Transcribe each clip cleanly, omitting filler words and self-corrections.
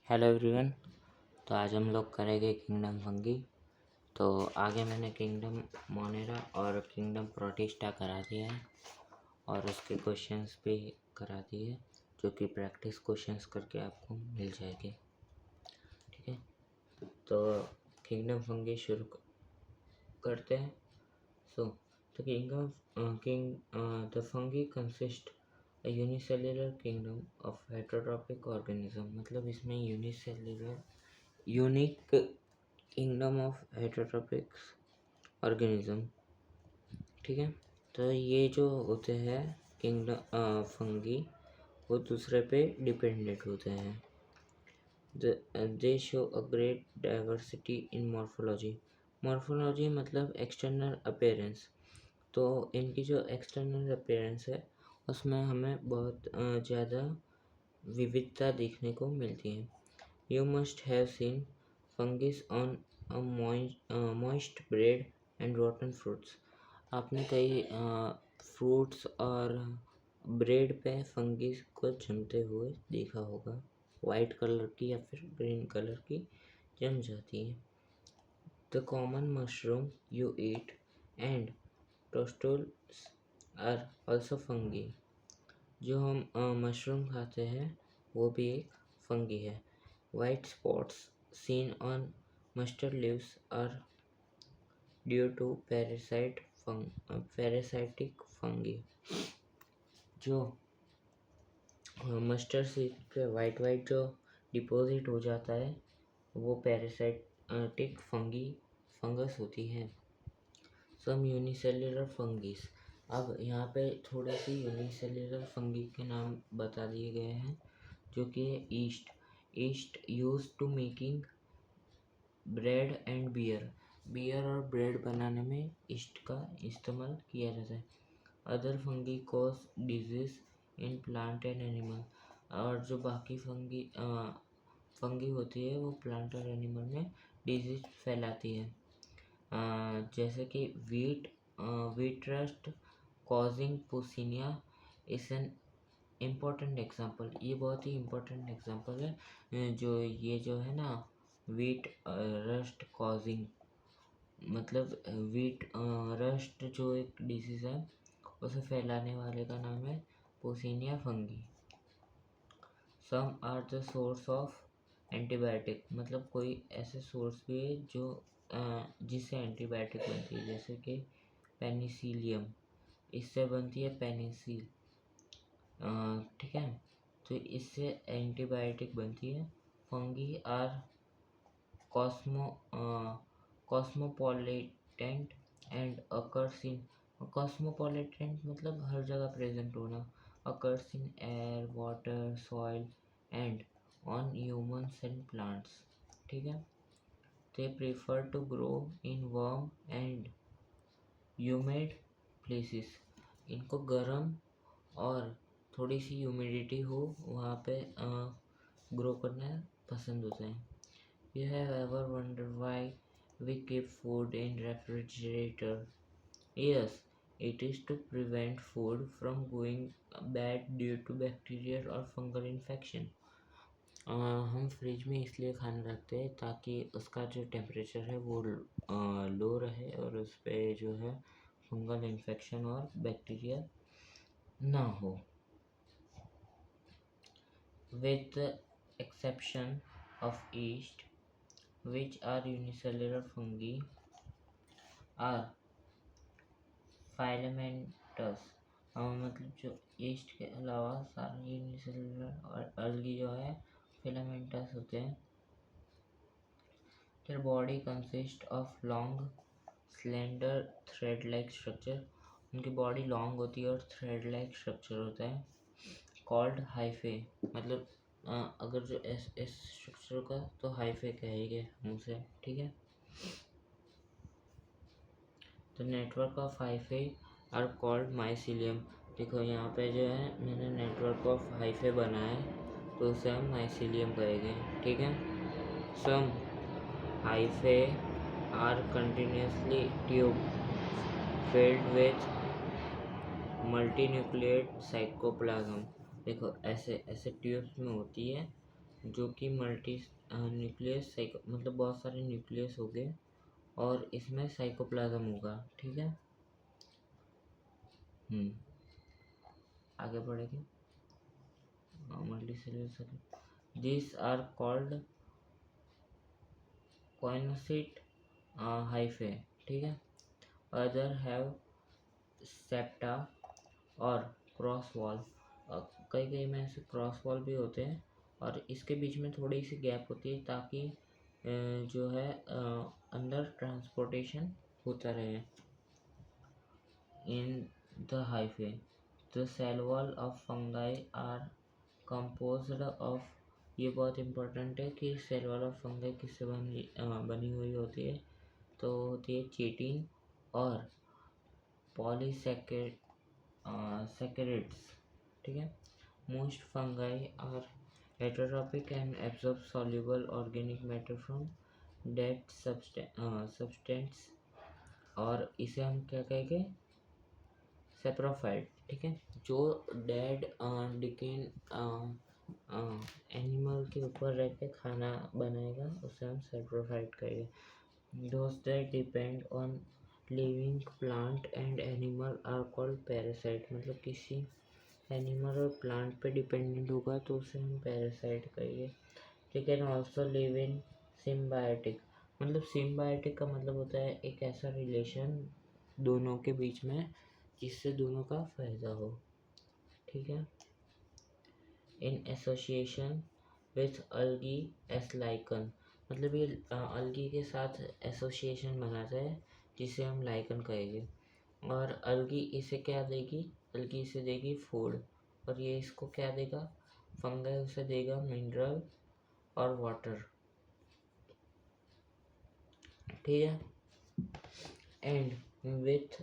Hello everyone. तो आज हम लोग करेंगे किंगडम फंगी। तो आगे मैंने किंगडम मोनेरा और किंगडम प्रोटिस्टा करा दिया है और उसके क्वेश्चंस भी करा दिए जो कि प्रैक्टिस क्वेश्चंस करके आपको मिल जाएंगे। ठीक है, तो किंगडम फंगी शुरू करते हैं। The fungi consist unicellular kingdom of heterotrophic organism. मतलब इसमें unique kingdom of heterotrophic organism. ठीक है, तो ये जो होते हैं किंगडम फंगी वो दूसरे पे डिपेंडेंट होते हैं। दे show a great diversity in morphology. Morphology मतलब एक्सटर्नल अपीयरेंस। तो इनकी जो एक्सटर्नल अपीयरेंस है उसमें हमें बहुत ज़्यादा विविधता देखने को मिलती है। You must have seen fungus on a moist bread and rotten fruits. आपने कई फ्रूट्स और ब्रेड पे फंगिस को जमते हुए देखा होगा। वाइट कलर की या फिर ग्रीन कलर की जम जाती है। The common mushroom you eat and toadstools are also fungi. जो हम मशरूम खाते हैं वो भी एक फंगी है। White spots seen on mustard leaves are due to parasitic fungi. जो मस्टर्ड सीड पे वाइट जो डिपॉजिट हो जाता है वो पैरासाइटिक फंगस होती है। Some unicellular fungis. अब यहाँ पे थोड़े सी यूनिसेल्युलर फंगी के नाम बता दिए गए हैं जो कि है yeast use to making bread and beer और ब्रेड बनाने में ईस्ट का इस्तेमाल किया जाता है। Other fungi cause disease in plant and animal. और जो बाकी फंगी होती है वो प्लांट और एनिमल में डिजीज फैलाती है। जैसे कि wheat rust causing Puccinia is an important example. ये बहुत ही इम्पोर्टेंट एग्जाम्पल है। जो है ना वीट रस्ट कॉजिंग मतलब वीट रस्ट जो एक डिजीज है उसे फैलाने वाले का नाम है Puccinia fungi. Some are the source of antibiotic. मतलब कोई ऐसे सोर्स भी है जो जिससे एंटीबायोटिक बनती है, जैसे कि पेनिसिलियम, इससे बनती है पेनिसिल। ठीक है, तो इससे एंटीबायोटिक बनती है। Fungi are cosmopolitan and occurs in. Cosmopolitan मतलब हर जगह प्रेजेंट होना। Occurs in air, water, soil and on humans and plants. ठीक है, they prefer to grow in warm and humid places। इनको गर्म और थोड़ी सी ह्यूमिडिटी हो वहाँ पे ग्रो करना पसंद होता है। You have ever wondered why we keep food in refrigerator? Yes, it is to prevent food from going bad due to bacterial or fungal infection। हम फ्रिज में इसलिए खाना रखते हैं ताकि उसका जो टेम्परेचर है वो लो रहे और उस पर जो है फंगल इन्फेक्शन और बैक्टीरिया ना हो। With the exception of yeast which are unicellular fungi are filamentous. मतलब जो ईस्ट के अलावा सारे यूनिसेल्युलर और अलगी जो है फिलामेंटस होते हैं। Their body consists of long, slender, thread-like structure। उनकी बॉडी लॉन्ग होती है और थ्रेड-लाइक स्ट्रक्चर होता है। Called hyphae। मतलब अगर जो इस स्ट्रक्चर का तो हाइफे कहेंगे हम उसे। ठीक है, The network of hyphae are called mycelium। देखो यहाँ पे जो है मैंने नेटवर्क ऑफ हाइफे बनाया है तो उसे हम माइसीलियम कहेंगे। ठीक है, सम hyphae are continuously tube filled with multinucleate cytoplasm। देखो ऐसे ऐसे ट्यूब्स में होती है जो कि मल्टी न्यूक्लियस मतलब बहुत सारे न्यूक्लियस हो गए और इसमें साइकोप्लाज्म होगा। ठीक है। आगे बढ़ेंगे। Multicellular this are called coenocytic hyphae. ठीक है। अदर हैव सेप्टा और क्रॉस वॉल। कई कई में ऐसे क्रॉस वॉल भी होते हैं और इसके बीच में थोड़ी सी गैप होती है ताकि जो है अंदर ट्रांसपोर्टेशन होता रहे। In the hyphae the cell wall of fungi are composed of, ये बहुत इम्पोर्टेंट है कि सेल वॉल ऑफ फंगाई किससे बनी हुई होती है, तो होती है चिटिन और पॉलीसैकेराइड्स। ठीक है। Most fungi are heterotrophic and absorb soluble organic matter from dead substance, और इसे हम क्या कहेंगे, सेप्रोफाइट। ठीक है। जो डेड डिकेन एनिमल के ऊपर रह के खाना बनाएगा उसे हम सेप्रोफाइट कहेंगे। Those that depend on living plant and animal are called parasite। मतलब किसी एनिमल और प्लांट पे डिपेंडेंट होगा तो उसे हम पैरासाइट कहेंगे। They can also live in symbiotic। मतलब सिम्बायोटिक का मतलब होता है एक ऐसा रिलेशन दोनों के बीच में जिससे दोनों का फायदा हो। ठीक है। In association with algae as lichen, मतलब ये अल्गी के साथ एसोसिएशन बनाता है जिसे हम लाइकन कहेंगे। और अल्गी इसे क्या देगी, अल्गी इसे देगी फूड, और ये इसको क्या देगा, फंगाई उसे देगा मिनरल और वाटर। ठीक है। And with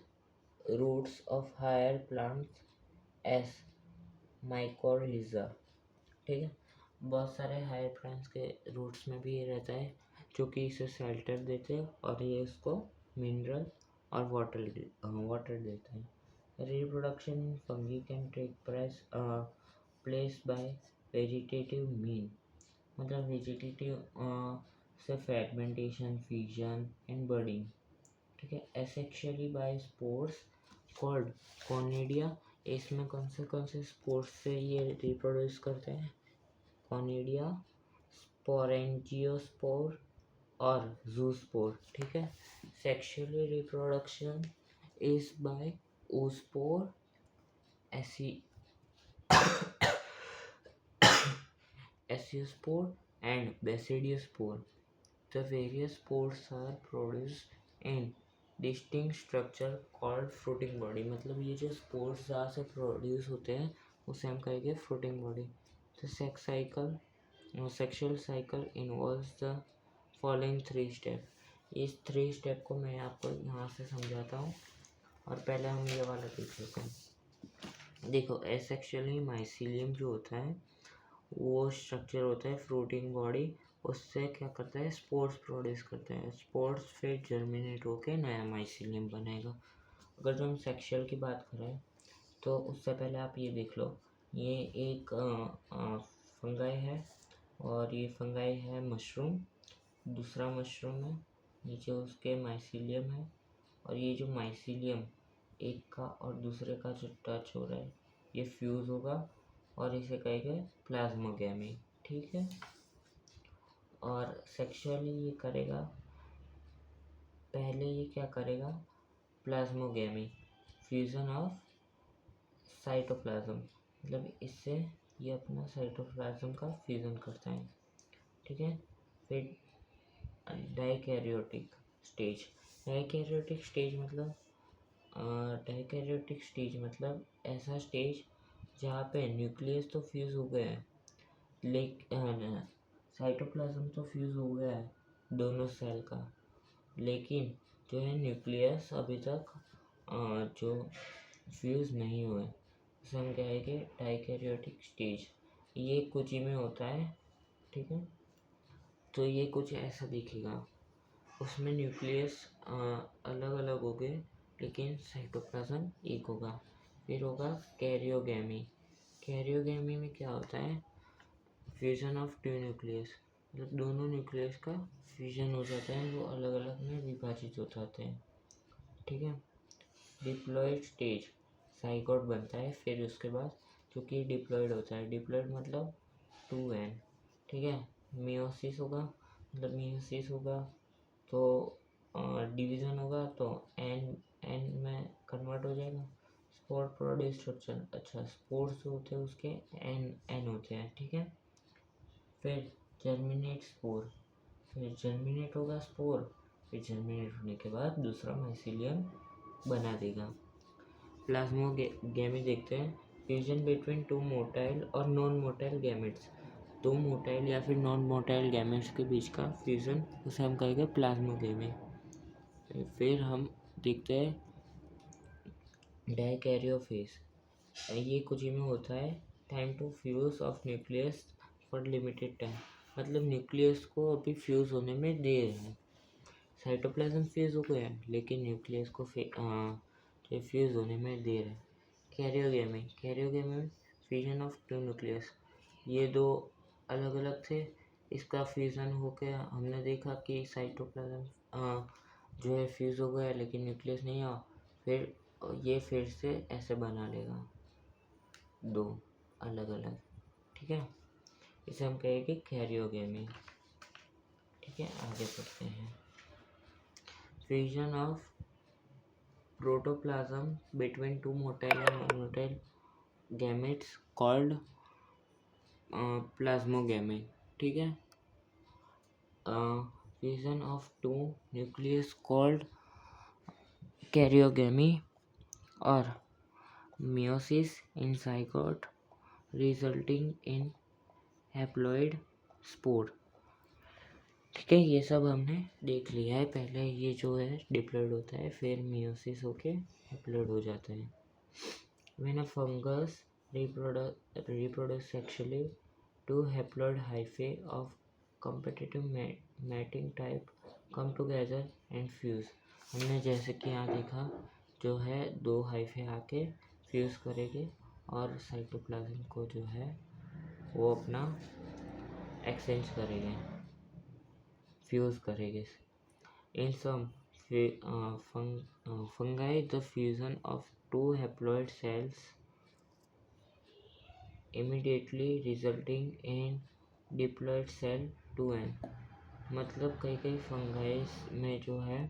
roots of higher plants as mycorrhiza. ठीक है। बहुत सारे हायर प्लांट्स के रूट्स में भी ये रहता है जो कि इसे शेल्टर देते हैं और ये इसको मिनरल और वाटर देते हैं। Reproduction in fungi can take place by vegetative mean, मतलब वेजिटेटिव से फ्रेगमेंटेशन, फ्यूजन एंड बर्डिंग। ठीक है। Asexually by spores called conidia. इसमें कौन से स्पोर्स से ये रिप्रोड्यूस करते हैं, कॉनिडिया, स्पोरेंजियोस्पोर और जूस्पोर। ठीक है। Sexually reproduction is by oospore, Asiospore and Basidiospore. The various spores are produced in distinct structure called fruiting body। मतलब ये जो spores जहाँ से प्रोड्यूस होते हैं उसे हम कहेंगे fruiting body। The sexual cycle involves the following 3 step. इस 3 स्टेप को मैं आपको यहाँ से समझाता हूँ और पहले हम ये वाला देख लेते हैं। देखो, एसेक्सुअली माइसीलियम जो होता है वो स्ट्रक्चर होता है फ्रूटिंग बॉडी, उससे क्या करता है, स्पोर्स प्रोड्यूस करते हैं। स्पोर्स फिर जर्मिनेट होके नया माइसीलियम बनेगा। अगर जो हम सेक्सुअल की बात करें तो उससे पहले आप ये देख लो, ये एक फंगाई है और ये फंगाई है मशरूम, दूसरा मशरूम है, नीचे उसके माइसीलियम है, और ये जो माइसीलियम एक का और दूसरे का जो टच हो रहा है ये फ्यूज़ होगा और इसे कहेंगे प्लाज्मोगैमी। ठीक है। और सेक्सुअली ये करेगा, पहले ये क्या करेगा, प्लाज्मोगैमी, फ्यूज़न ऑफ साइटोप्लाज्म, मतलब इससे ये अपना साइटोप्लाज्म का फ्यूज़न करता है। ठीक है। फिर डाइकैरियोटिक स्टेज। डाइकैरियोटिक स्टेज मतलब ऐसा स्टेज जहाँ पे न्यूक्लियस तो फ्यूज़ हो गया है, लेकिन साइटोप्लाज्म तो फ्यूज़ हो गया है दोनों सेल का, लेकिन जो है न्यूक्लियस अभी तक जो फ्यूज़ नहीं हुए, उसे हम कहेंगे डाइकैरियोटिक स्टेज। ये कुछ ही में होता है। ठीक है। तो ये कुछ ऐसा दिखेगा, उसमें न्यूक्लियस अलग अलग हो गए लेकिन साइटोप्लाज्म एक होगा। फिर होगा कैरियोगैमी। कैरियोगैमी में क्या होता है, फ्यूजन ऑफ टू न्यूक्लियस, मतलब दोनों न्यूक्लियस का फ्यूजन हो जाता है, वो अलग अलग में विभाजित हो जाते हैं। ठीक है। डिप्लॉयड स्टेज, साइगोट बनता है, फिर उसके बाद क्योंकि डिप्लॉयड होता है, डिप्लॉयड मतलब 2n। ठीक है। मियोसिस होगा, मतलब मियोसिस होगा तो डिवीज़न होगा तो n में कन्वर्ट हो जाएगा। स्पोर प्रोड्यूस स्ट्रक्चर, अच्छा स्पोर्स होते हैं उसके n होते हैं। ठीक है। फिर जर्मिनेट स्पोर, फिर जर्मिनेट होगा स्पोर, फिर जर्मिनेट होने के बाद दूसरा माइसीलियम बना देगा। प्लाज्मोगेमी देखते हैं, फ्यूजन बिटवीन टू मोटाइल और नॉन मोटाइल गैमेट्स, दो मोटाइल या फिर नॉन मोटाइल गैमेट्स के बीच का फ्यूजन, उसे हम कहेंगे प्लाज्मोगेमी। फिर हम देखते हैं डाइकैरियोफेज, ये कुछ में होता है, time to fuse of nucleus for limited time, मतलब न्यूक्लियस को अभी फ्यूज होने में देर है। साइटोप्लाज्म फ्यूज हो गया लेकिन न्यूक्लियस को फ्यूज होने में देर है। कैरियोगेमी, कैरियोगेमी में फ्यूजन ऑफ टू न्यूक्लियस, ये दो अलग अलग थे, इसका फ्यूजन हो गया, हमने देखा कि साइटोप्लाज्म जो है फ्यूज हो गया लेकिन न्यूक्लियस नहीं आ, फिर ये फिर से ऐसे बना लेगा दो अलग अलग। ठीक है। इसे हम कहेंगे कैरियोगेमी। ठीक है, आगे पढ़ते हैं। Fusion of protoplasm between two motile और non motile gametes called plasmogamy. ठीक है। Fusion of two nucleus called karyogamy और meiosis in zygote resulting in haploid spore। ठीक है, ये सब हमने देख लिया है। पहले ये जो है डिप्लॉयड होता है, फिर मियोसिस होके हैप्लॉइड हो जाता है। When a fungus reproduce sexually, two haploid hyphae of competitive mating type come together and fuse। हमने जैसे कि यहाँ देखा, जो है दो हाइफे आके फ्यूज करेंगे और साइटोप्लाज्म को जो है वो अपना एक्सचेंज करेंगे, फ्यूज करेंगे। In some fungi the fusion of two haploid cells immediately resulting in diploid cell 2n। मतलब कई फंगाइस में जो है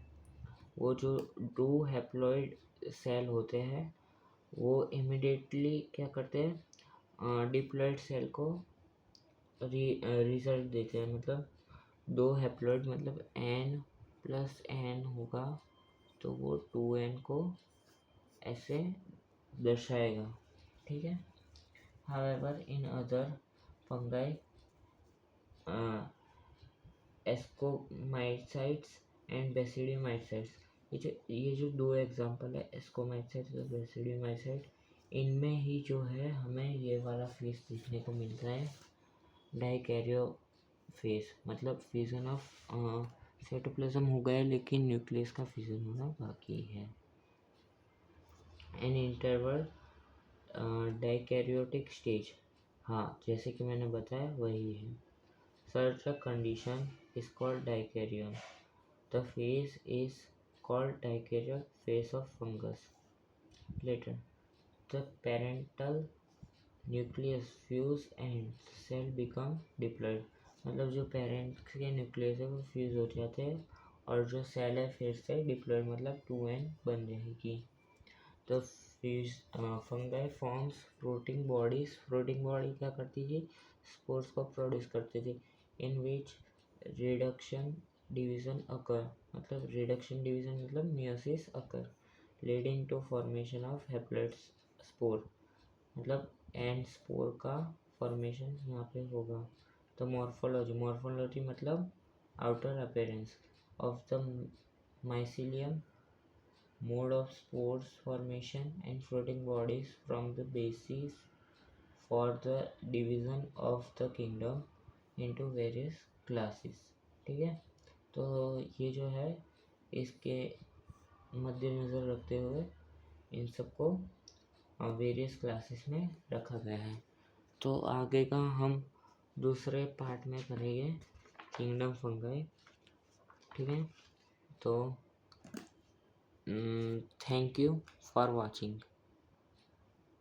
वो जो टू हैप्लॉइड सेल होते हैं वो इमिडिएटली क्या करते हैं, डिप्लॉइड सेल को रिजल्ट देते हैं। मतलब दो हैप्लॉइड मतलब n+n होगा तो वो 2n को ऐसे दर्शाएगा। ठीक है। However, in other fungi, ascomycetes and basidiomycetes, ये जो दो एग्जांपल है एस्कोमाइसाइट्स और बेसिडियोमाइसाइट, इनमें ही जो है हमें ये वाला फेस देखने को मिलता है डाइकैरियोफेज, मतलब फ्यूजन ऑफ साइटोप्लाज्म हो गया लेकिन न्यूक्लियस का फ्यूजन होना बाकी है। एन इंटरवल डाइकैरियोटिक स्टेज, हाँ जैसे कि मैंने बताया वही है। Such a condition is called dikaryon. The phase is called dikaryon phase of fungus. Later, the parental nucleus fuse and cell become diploid। मतलब जो पेरेंट के न्यूक्लियस है वो फ्यूज हो जाते हैं और जो सेल है फिर से डिप्लॉयड मतलब 2n बन जाएगी। तो fungi forms fruiting bodies, fruiting body क्या करती थी, स्पोर्स को प्रोड्यूस करती थी, इन विच रिडक्शन डिवीजन अकर, मतलब रिडक्शन डिवीजन मतलब meiosis occur, leading to formation of haploid spore, मतलब एंड स्पोर का फॉर्मेशन यहाँ पे होगा। तो मॉर्फोलॉजी मतलब outer appearance of the mycelium, mode of spores formation and floating bodies from the basis for the division of the kingdom into various classes। ठीक है। तो ये जो है इसके मद्देनज़र रखते हुए इन सबको वेरियस क्लासेस में रखा गया है। तो आगे का हम दूसरे पार्ट में करेंगे किंगडम फंगाई। ठीक है, तो थैंक यू फॉर वॉचिंग।